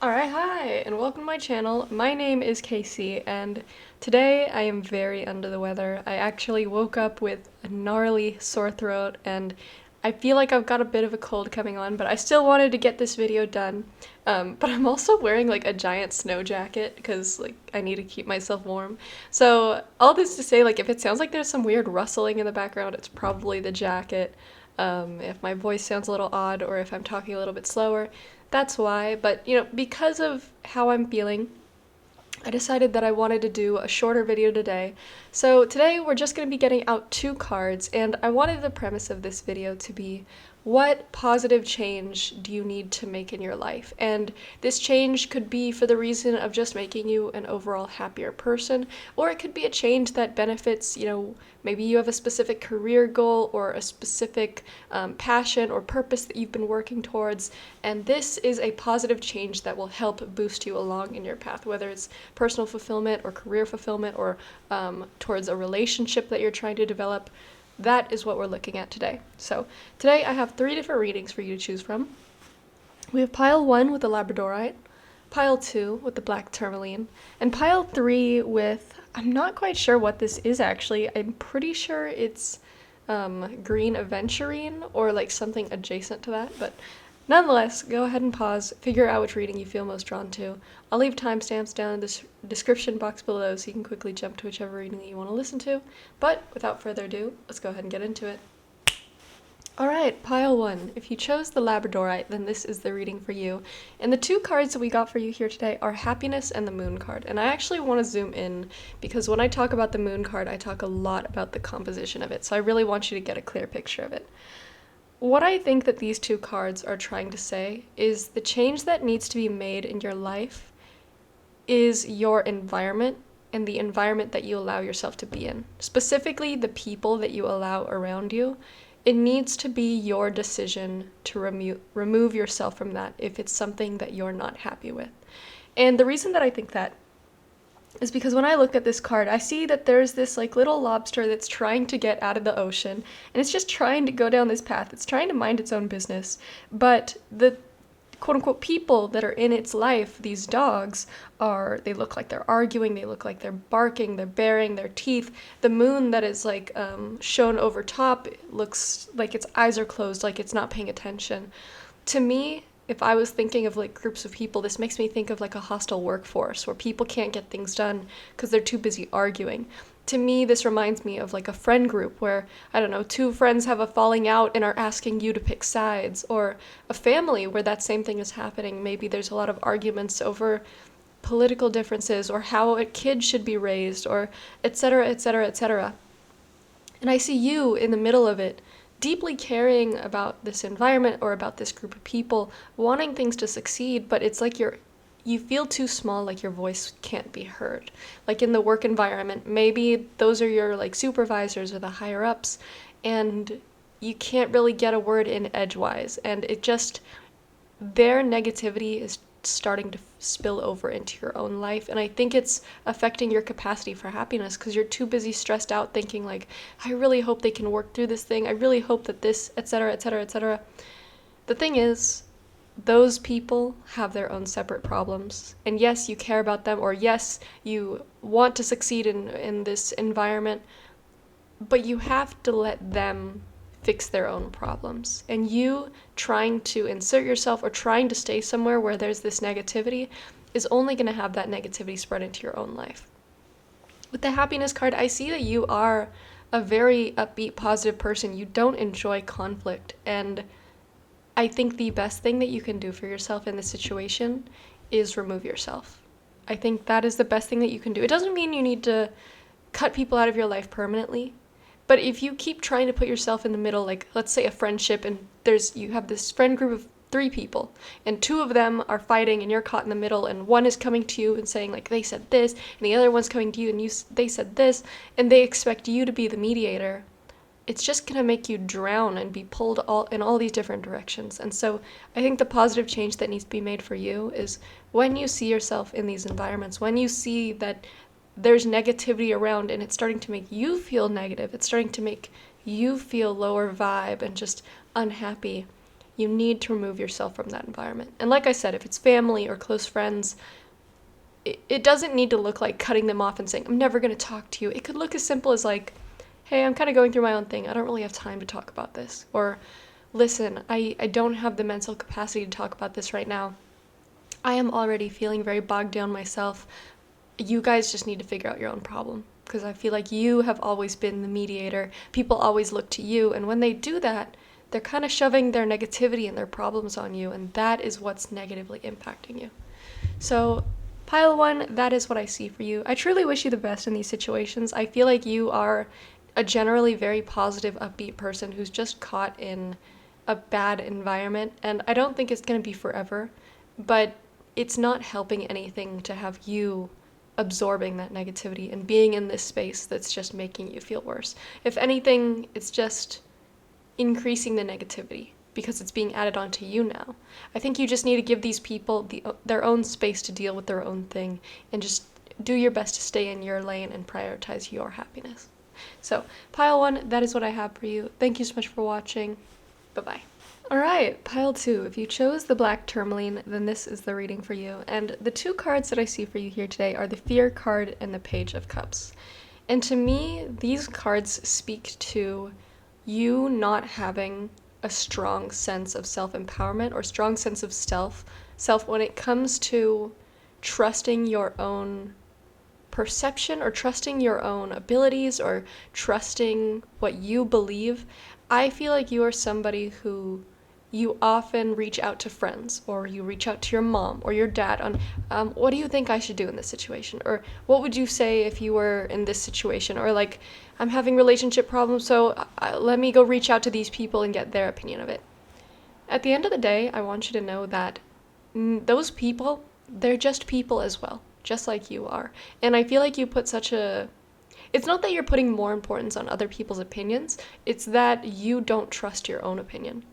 Alright, hi, and welcome to my channel. My name is Casey, and today I am very under the weather. I actually woke up with a gnarly sore throat, and I feel like I've got a bit of a cold coming on, but I still wanted to get this video done. But I'm also wearing like a giant snow jacket, because like I need to keep myself warm. So all this to say, like if it sounds like there's some weird rustling in the background, it's probably the jacket. If my voice sounds a little odd or if I'm talking a little bit slower, that's why. But, because of how I'm feeling, I decided that I wanted to do a shorter video today. So today we're just going to be getting out two cards, and I wanted the premise of this video to be, what positive change do you need to make in your life? And this change could be for the reason of just making you an overall happier person, or it could be a change that benefits, maybe you have a specific career goal or a specific passion or purpose that you've been working towards, and this is a positive change that will help boost you along in your path, whether it's personal fulfillment or career fulfillment or towards a relationship that you're trying to develop. That is what we're looking at today. So today I have 3 different readings for you to choose from. We have pile 1 with the Labradorite, pile 2 with the black tourmaline, and pile 3 with, I'm not quite sure what this is actually. I'm pretty sure it's green aventurine or like something adjacent to that, but nonetheless, go ahead and pause, figure out which reading you feel most drawn to. I'll leave timestamps down in the description box below so you can quickly jump to whichever reading that you want to listen to. But without further ado, let's go ahead and get into it. Alright, pile 1. If you chose the Labradorite, then this is the reading for you. And the 2 cards that we got for you here today are Happiness and the Moon card. And I actually want to zoom in because when I talk about the Moon card, I talk a lot about the composition of it. So I really want you to get a clear picture of it. What I think that these 2 cards are trying to say is the change that needs to be made in your life is your environment and the environment that you allow yourself to be in. Specifically, the people that you allow around you. It needs to be your decision to remove yourself from that if it's something that you're not happy with. And the reason that I think that is because when I look at this card, I see that there's this like little lobster that's trying to get out of the ocean, and it's just trying to go down this path. It's trying to mind its own business, but the quote-unquote people that are in its life, these dogs, they look like they're arguing, they look like they're barking, they're baring their teeth. The moon that is like shown over top looks like its eyes are closed, like it's not paying attention. To me, if I was thinking of like groups of people, this makes me think of like a hostile workforce where people can't get things done because they're too busy arguing. To me, this reminds me of like a friend group where, I don't know, 2 friends have a falling out and are asking you to pick sides, or a family where that same thing is happening. Maybe there's a lot of arguments over political differences or how a kid should be raised, or etc., etc., etc. And I see you in the middle of it, deeply caring about this environment or about this group of people, wanting things to succeed, but it's like you feel too small, like your voice can't be heard. Like in the work environment, maybe those are your like supervisors or the higher ups, and you can't really get a word in edgewise, and their negativity is starting to spill over into your own life, and I think it's affecting your capacity for happiness because you're too busy stressed out thinking like, I really hope they can work through this thing, I really hope that this, etc., etc., etc. The thing is, those people have their own separate problems, and yes, you care about them, or yes, you want to succeed in this environment, but you have to let them fix their own problems. And you trying to insert yourself or trying to stay somewhere where there's this negativity is only going to have that negativity spread into your own life. With the Happiness card, I see that you are a very upbeat, positive person. You don't enjoy conflict, and I think the best thing that you can do for yourself in this situation is remove yourself. I think that is the best thing that you can do. It doesn't mean you need to cut people out of your life permanently, but if you keep trying to put yourself in the middle, like let's say a friendship, and you have this friend group of 3 people, and 2 of them are fighting, and you're caught in the middle, and one is coming to you and saying like they said this, and the other one's coming to you and they said this, and they expect you to be the mediator. It's just gonna make you drown and be pulled in all these different directions. And so I think the positive change that needs to be made for you is when you see yourself in these environments, when you see that there's negativity around and it's starting to make you feel negative, it's starting to make you feel lower vibe and just unhappy, you need to remove yourself from that environment. And like I said, if it's family or close friends, it doesn't need to look like cutting them off and saying, I'm never going to talk to you. It could look as simple as like, hey, I'm kind of going through my own thing. I don't really have time to talk about this. Or, listen, I don't have the mental capacity to talk about this right now. I am already feeling very bogged down myself. You guys just need to figure out your own problem. Because I feel like you have always been the mediator. People always look to you. And when they do that, they're kind of shoving their negativity and their problems on you. And that is what's negatively impacting you. So, pile one, that is what I see for you. I truly wish you the best in these situations. I feel like you are a generally very positive, upbeat person who's just caught in a bad environment. And I don't think it's going to be forever. But it's not helping anything to have you absorbing that negativity and being in this space that's just making you feel worse. If anything, it's just increasing the negativity because it's being added onto you now. I think you just need to give these people their own space to deal with their own thing and just do your best to stay in your lane and prioritize your happiness. So, pile one, that is what I have for you. Thank you so much for watching. Bye-bye. Alright, pile two. If you chose the black tourmaline, then this is the reading for you. And the two cards that I see for you here today are the Fear card and the Page of Cups. And to me, these cards speak to you not having a strong sense of self-empowerment or strong sense of self when it comes to trusting your own perception or trusting your own abilities or trusting what you believe. I feel like you are somebody who you often reach out to friends or you reach out to your mom or your dad on what do you think I should do in this situation, or what would you say if you were in this situation, or like I'm having relationship problems, so let me go reach out to these people and get their opinion of it. At the end of the day, I want you to know that those people, they're just people as well, just like you are. And I feel like you put it's not that you're putting more importance on other people's opinions, it's that you don't trust your own opinion.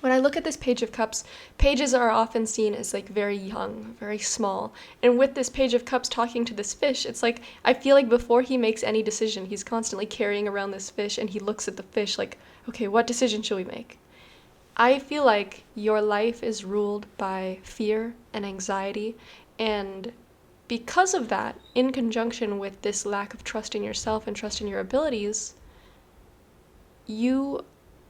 When I look at this Page of Cups, pages are often seen as like very young, very small. And with this Page of Cups talking to this fish, it's like, I feel like before he makes any decision, he's constantly carrying around this fish and he looks at the fish like, okay, what decision should we make? I feel like your life is ruled by fear and anxiety, and because of that, in conjunction with this lack of trust in yourself and trust in your abilities, you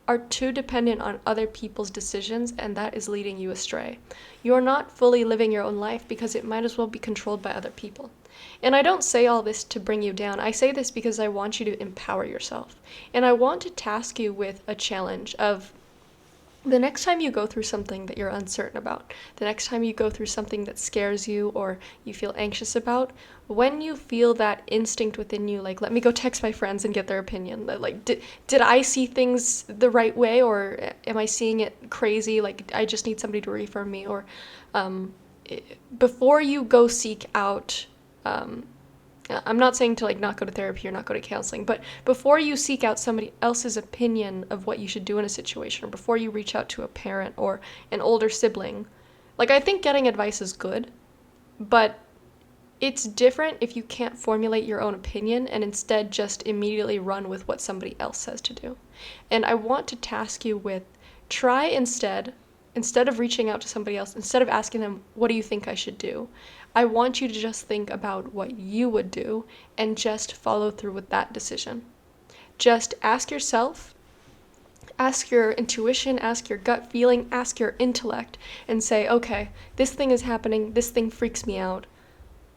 are too dependent on other people's decisions, and that is leading you astray. You're not fully living your own life because it might as well be controlled by other people. And I don't say all this to bring you down. I say this because I want you to empower yourself. And I want to task you with a challenge of the next time you go through something that you're uncertain about, the next time you go through something that scares you or you feel anxious about, when you feel that instinct within you, like, let me go text my friends and get their opinion, like, did I see things the right way, or am I seeing it crazy, like, I just need somebody to reaffirm me, or before you go seek out, I'm not saying to like not go to therapy or not go to counseling, but before you seek out somebody else's opinion of what you should do in a situation, or before you reach out to a parent or an older sibling, like, I think getting advice is good, but it's different if you can't formulate your own opinion and instead just immediately run with what somebody else says to do. And I want to task you with, try instead of reaching out to somebody else, instead of asking them, what do you think I should do? I want you to just think about what you would do and just follow through with that decision. Just ask yourself, ask your intuition, ask your gut feeling, ask your intellect, and say, okay, this thing is happening, this thing freaks me out.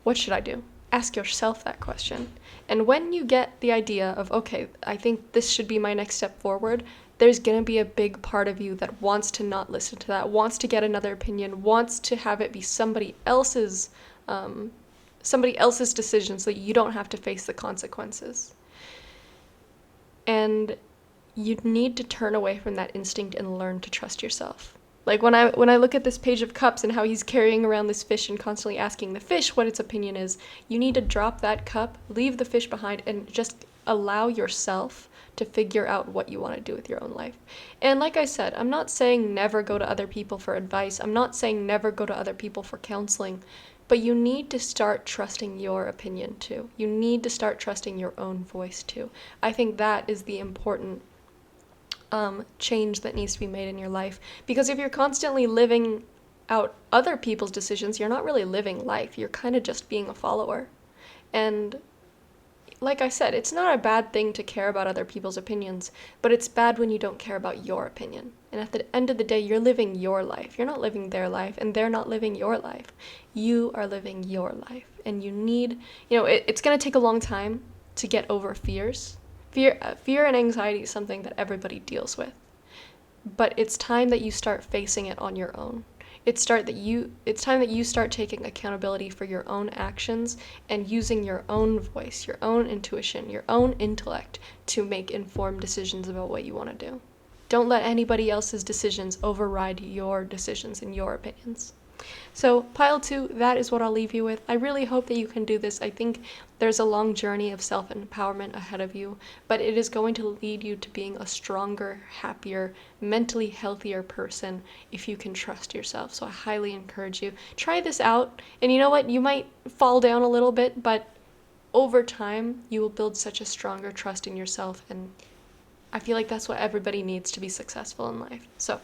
What should I do? Ask yourself that question. And when you get the idea of, okay, I think this should be my next step forward, there's going to be a big part of you that wants to not listen to that, wants to get another opinion, wants to have it be somebody else's decision so that you don't have to face the consequences. And you need to turn away from that instinct and learn to trust yourself. Like when I look at this Page of Cups and how he's carrying around this fish and constantly asking the fish what its opinion is, you need to drop that cup, leave the fish behind, and just allow yourself to figure out what you want to do with your own life. And like I said, I'm not saying never go to other people for advice. I'm not saying never go to other people for counseling. But you need to start trusting your opinion too. You need to start trusting your own voice too. I think that is the important change that needs to be made in your life. Because if you're constantly living out other people's decisions, you're not really living life. You're kind of just being a follower. And like I said, it's not a bad thing to care about other people's opinions, but it's bad when you don't care about your opinion. And at the end of the day, you're living your life. You're not living their life, and they're not living your life. You are living your life. And you need, it's going to take a long time to get over fears. Fear and anxiety is something that everybody deals with. But it's time that you start facing it on your own. It's time that you start taking accountability for your own actions and using your own voice, your own intuition, your own intellect to make informed decisions about what you want to do. Don't let anybody else's decisions override your decisions and your opinions. So pile 2, that is what I'll leave you with. I really hope that you can do this. I think there's a long journey of self-empowerment ahead of you, but it is going to lead you to being a stronger, happier, mentally healthier person if you can trust yourself. So I highly encourage you. Try this out, and you know what? You might fall down a little bit, but over time, you will build such a stronger trust in yourself, and I feel like that's what everybody needs to be successful in life. So,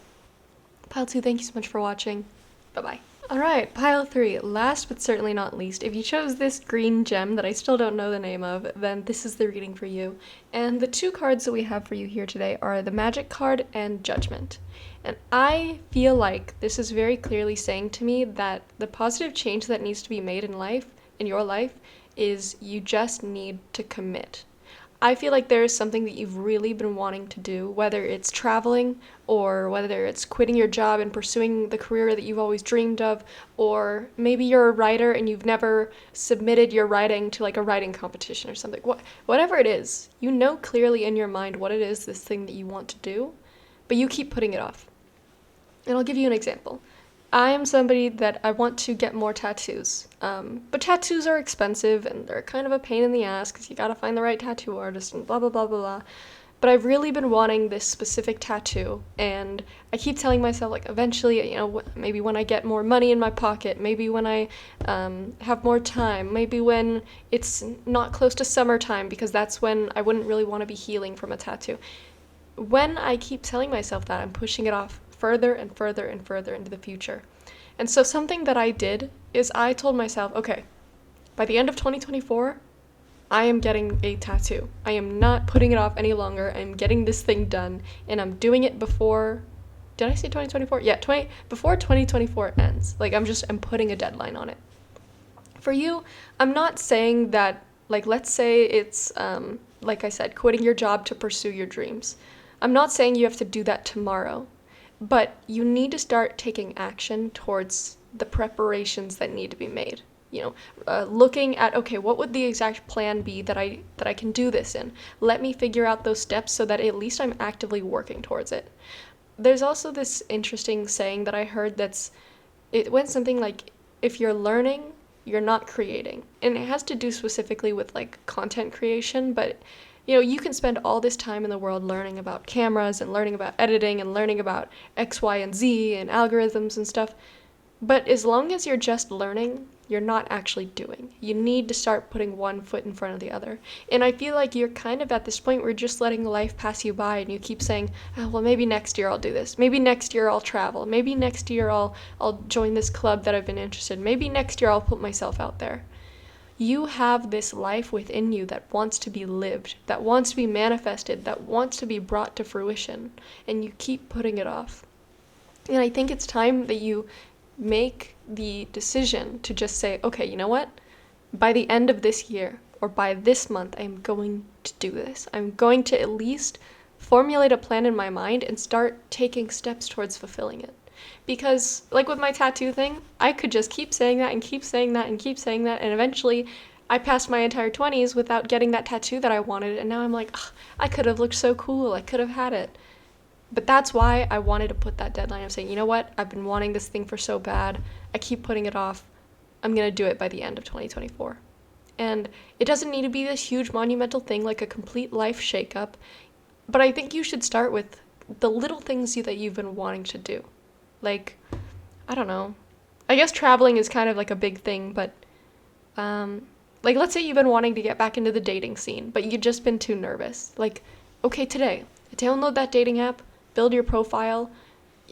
pile 2, thank you so much for watching. Bye-bye. Alright, pile 3, last but certainly not least. If you chose this green gem that I still don't know the name of, then this is the reading for you. And the 2 cards that we have for you here today are the Magic card and Judgment. And I feel like this is very clearly saying to me that the positive change that needs to be made in your life, is you just need to commit. I feel like there is something that you've really been wanting to do, whether it's traveling or whether it's quitting your job and pursuing the career that you've always dreamed of, or maybe you're a writer and you've never submitted your writing to like a writing competition or something. Whatever it is, you know clearly in your mind what it is, this thing that you want to do, but you keep putting it off. And I'll give you an example. I am somebody that I want to get more tattoos, but tattoos are expensive and they're kind of a pain in the ass because you gotta find the right tattoo artist and blah blah blah blah blah. But I've really been wanting this specific tattoo, and I keep telling myself, like, eventually, maybe when I get more money in my pocket, maybe when I have more time, maybe when it's not close to summertime, because that's when I wouldn't really want to be healing from a tattoo. When I keep telling myself that, I'm pushing it off further and further and further into the future. And so something that I did is I told myself, okay, by the end of 2024, I am getting a tattoo. I am not putting it off any longer. I'm getting this thing done, and I'm doing it before, did I say 2024? Yeah, before 2024 ends. Like, I'm putting a deadline on it. For you, I'm not saying that, like, let's say it's, like I said, quitting your job to pursue your dreams. I'm not saying you have to do that tomorrow. But you need to start taking action towards the preparations that need to be made. Looking at, okay, what would the exact plan be that I can do this in? Let me figure out those steps so that at least I'm actively working towards it. There's also this interesting saying that I heard it went something like, if you're learning, you're not creating. And it has to do specifically with like content creation, but you can spend all this time in the world learning about cameras and learning about editing and learning about X, Y, and Z and algorithms and stuff. But as long as you're just learning, you're not actually doing. You need to start putting one foot in front of the other. And I feel like you're kind of at this point where you're just letting life pass you by, and you keep saying, oh, well, maybe next year I'll do this. Maybe next year I'll travel. Maybe next year I'll join this club that I've been interested in. Maybe next year I'll put myself out there. You have this life within you that wants to be lived, that wants to be manifested, that wants to be brought to fruition, and you keep putting it off. And I think it's time that you make the decision to just say, okay, you know what? By the end of this year or by this month, I'm going to do this. I'm going to at least formulate a plan in my mind and start taking steps towards fulfilling it. Because, like with my tattoo thing, I could just keep saying that and keep saying that and keep saying that, and eventually I passed my entire 20s without getting that tattoo that I wanted, and now I'm like, I could have looked so cool, I could have had it. But that's why I wanted to put that deadline of saying, you know what, I've been wanting this thing for so bad, I keep putting it off, I'm going to do it by the end of 2024. And it doesn't need to be this huge monumental thing like a complete life shakeup, but I think you should start with the little things that you've been wanting to do. Like, I don't know. I guess traveling is kind of like a big thing, but, let's say you've been wanting to get back into the dating scene, but you've just been too nervous. Like, okay, today, Download that dating app, build your profile,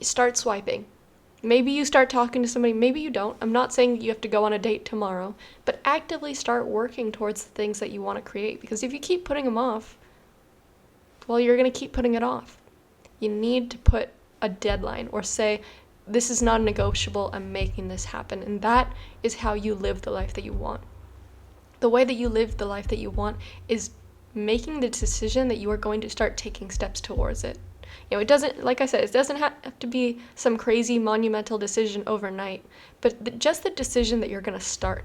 start swiping. Maybe you start talking to somebody, maybe you don't. I'm not saying you have to go on a date tomorrow, but actively start working towards the things that you want to create, because if you keep putting them off, well, you're going to keep putting it off. You need to put a deadline or say, this is not negotiable, I'm making this happen. And that is how you live the life that you want. The way that you live the life that you want is making the decision that you are going to start taking steps towards it. It doesn't, like I said, it doesn't have to be some crazy monumental decision overnight, but just the decision that you're going to start.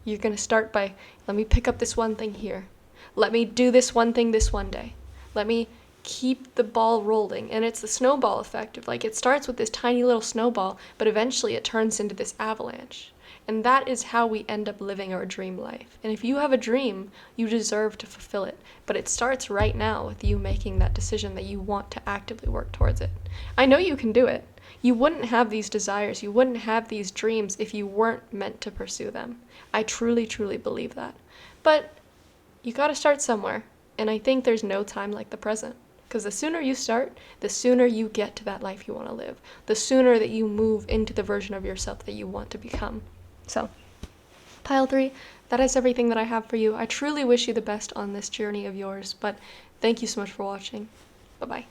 You're going to start by, let me pick up this one thing here. Let me do this one thing this one day. Let me keep the ball rolling. And it's the snowball effect of, like, it starts with this tiny little snowball, but eventually it turns into this avalanche. And that is how we end up living our dream life. And if you have a dream, you deserve to fulfill it. But it starts right now with you making that decision that you want to actively work towards it. I know you can do it. You wouldn't have these desires, you wouldn't have these dreams if you weren't meant to pursue them. I truly, truly believe that. But you gotta start somewhere. And I think there's no time like the present. Because the sooner you start, the sooner you get to that life you want to live. The sooner that you move into the version of yourself that you want to become. So, pile 3, that is everything that I have for you. I truly wish you the best on this journey of yours, but thank you so much for watching. Bye-bye.